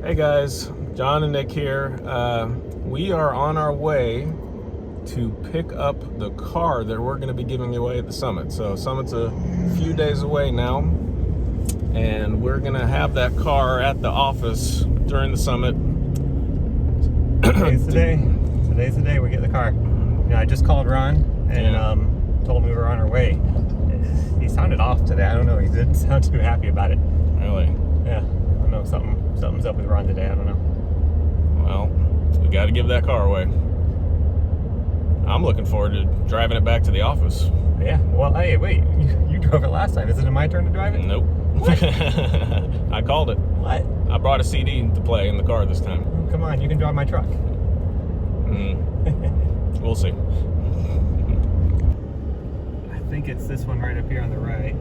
Hey guys, John and Nick here. We are on our way to pick up the car that we're going to be giving away at the summit. So Summit's a few days away now, and we're going to have that car at the office during the summit. Today's the day. Today's the day we get the car. I just called Ron and told him we were on our way. He sounded off today. I don't know. He didn't sound too happy about it. Really? Yeah. I don't know. Something's up with Ron today. I don't know. Well, we got to give that car away. I'm looking forward to driving it back to the office. Yeah. Well, hey, wait. You drove it last time. Is it my turn to drive it? Nope. What? I called it. What? I brought a CD to play in the car this time. Oh, come on. You can drive my truck. We'll see. I think it's this one right up here on the right.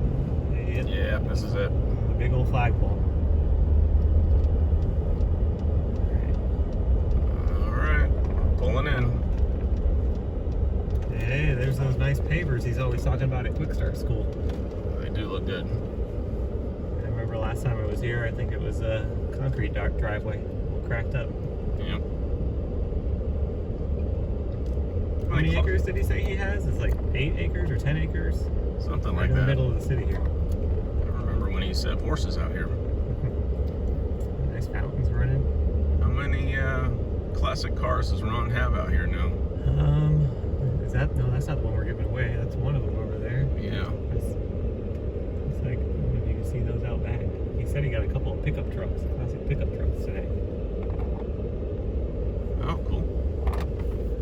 Yeah, this is it. The big old flagpole. All right, pulling in. Hey, there's those nice pavers he's always talking about at Quick Start School. They do look good. I remember last time I was here, I think it was a concrete dark driveway, all cracked up. Yeah. How many acres did he say he has? It's like 8 acres or 10 acres? Something Right like in the that. middle of the city here. I remember when he said horses out here. Nice fountains running. How many classic cars does Ron have out here now? Is that, no, that's not the one we're giving away. That's one of them over there. Yeah. It's like, I don't know if you can see those out back. He said he got a couple of pickup trucks, classic pickup trucks today. Oh, cool.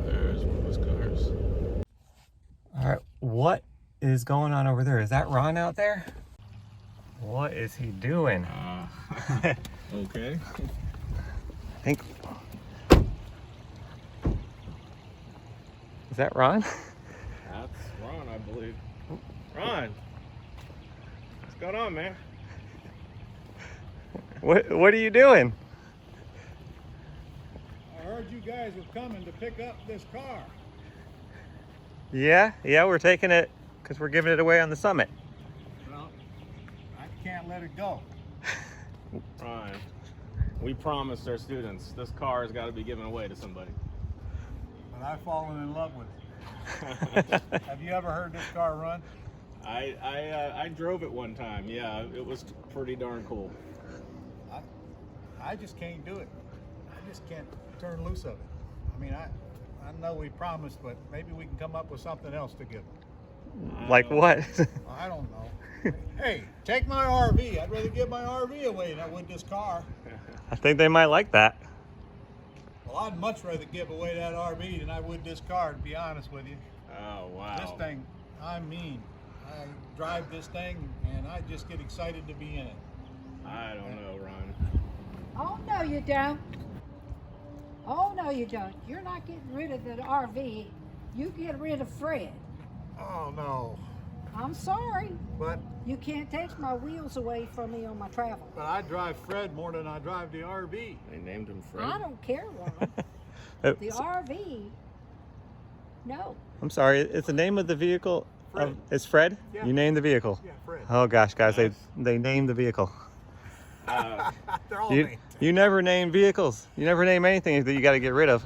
There's one of those cars. All right, what is going on over there? Is that Ron out there? What is he doing? Okay. I think. Is that Ron? That's Ron, I believe. Ron, what's going on, man? What are you doing? I heard you guys were coming to pick up this car. Yeah, we're taking it because we're giving it away on the summit. Well, I can't let it go. Ron, we promised our students this car has got to be given away to somebody. But I've fallen in love with it. Have you ever heard this car run? I drove it one time. Yeah, it was pretty darn cool. I just can't do it. I just can't turn loose of it. I mean, I know we promised, but maybe we can come up with something else to give them. Like what? I don't know. Hey, take my RV. I'd rather give my RV away than I would this car. I think they might like that. Well, I'd much rather give away that RV than I would this car, to be honest with you. Oh, wow. This thing, I drive this thing and I just get excited to be in it. I don't know, Ron. Oh, no, you don't. Oh, no, you don't. You're not getting rid of the RV. You get rid of Fred. Oh, no. I'm sorry. But You can't take my wheels away from me on my travel. I drive Fred more than I drive the RV. They named him Fred. I don't care, Ron. The RV, no. I'm sorry, it's the name of the vehicle. Fred. It's Fred? Yeah. You named the vehicle? Yeah, Fred. Oh gosh, guys, Nice. they named the vehicle. They're all You, named. you never name vehicles. You never name anything that you got to get rid of.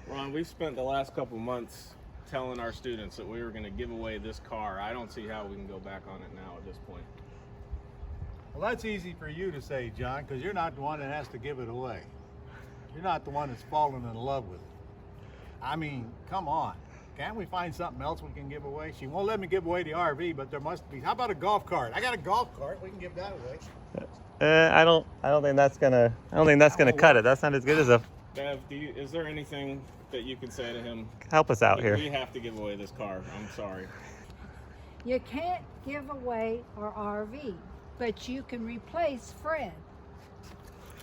Ron, we've spent the last couple months telling our students that we were going to give away this car. I don't see how we can go back on it now at this point. Well, that's easy for you to say, John, because you're not the one that has to give it away. You're not the one that's fallen in love with it. I mean, come on. Can't we find something else we can give away? She won't let me give away the RV, but there must be. How about a golf cart? I got a golf cart. We can give that away. I don't think that's gonna cut it. That's not as good as a. Bev, is there anything that you can say to him? Help us out here. We have to give away this car. I'm sorry. You can't give away our RV, but you can replace Fred.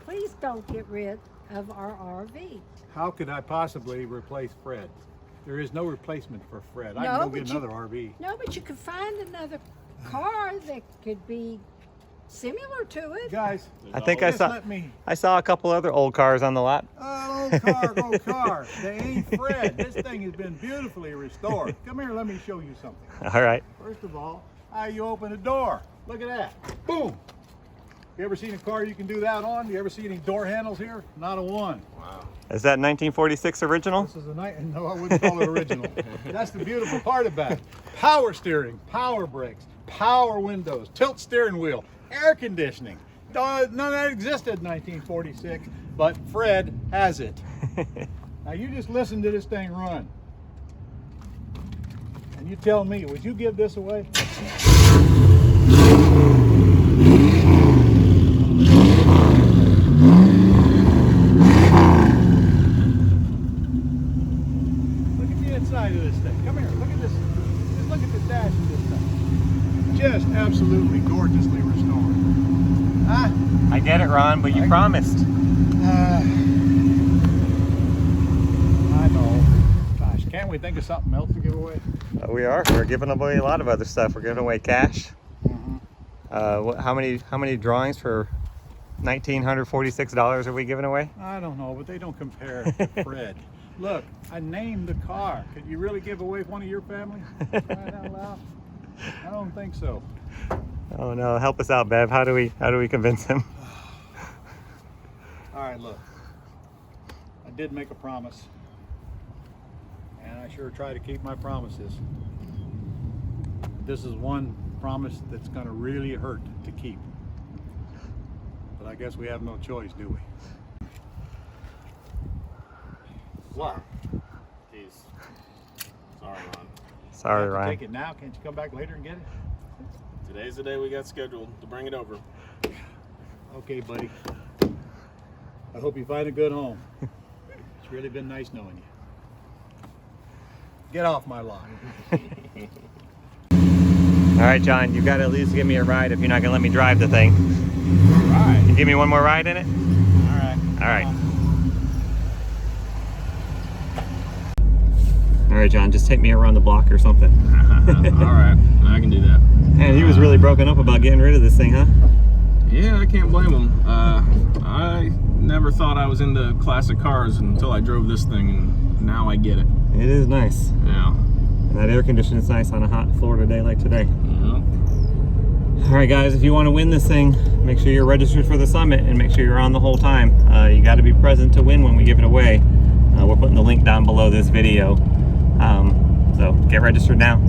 Please don't get rid of our RV. How could I possibly replace Fred? There is no replacement for Fred. I No, can go but get another RV. No, but you could find another car that could be similar to it. Guys, I think Just I saw a couple other old cars on the lot. old car. They ain't Fred. This thing has been beautifully restored. Come here, let me show you something. All right. First of all, how you open the door. Look at that. Boom. You ever seen a car you can do that on? You ever see any door handles here? Not a one. Wow. Is that 1946 original? This is a night. No, I wouldn't call it original. That's the beautiful part about it. Power steering, power brakes, power windows, tilt steering wheel, air conditioning. None of that existed in 1946, but Fred has it. Now you just listen to this thing run. And you tell me, would you give this away? Look at the inside of this thing. Come here, look at this. Just look at the dash of this thing. Just absolutely gorgeously restored. Ah, I get it, Ron, but you promised. I know. Gosh, can't we think of something else to give away? We are. We're giving away a lot of other stuff. We're giving away cash. How many drawings for $1,946 are we giving away? I don't know, but they don't compare to Fred. Look, I named the car. Could you really give away one of your family? Right out loud? I don't think so. Oh no, help us out, Bev. How do we convince him? All right, look. I did make a promise, and I sure try to keep my promises. This is one promise that's going to really hurt to keep. But I guess we have no choice, do we? What? Jeez. Sorry, Ron. Sorry, You have to Ryan. take it now. Can't you come back later and get it? Today's the day we got scheduled to bring it over. Okay, buddy. I hope you find a good home. It's really been nice knowing you. Get off my lawn. All right, John, you got to at least give me a ride if you're not gonna let me drive the thing. All right. You give me one more ride in it? All right. All right. All right, John, just take me around the block or something. All right, I can do that. Man, he was really broken up about getting rid of this thing, huh? Yeah, I can't blame him. I never thought I was into classic cars until I drove this thing, and now I get it. It is nice. Yeah. And that air condition is nice on a hot Florida day like today. Yeah. All right, guys, if you want to win this thing, make sure you're registered for the summit and make sure you're on the whole time. You got to be present to win when we give it away. We're putting the link down below this video. So get registered now.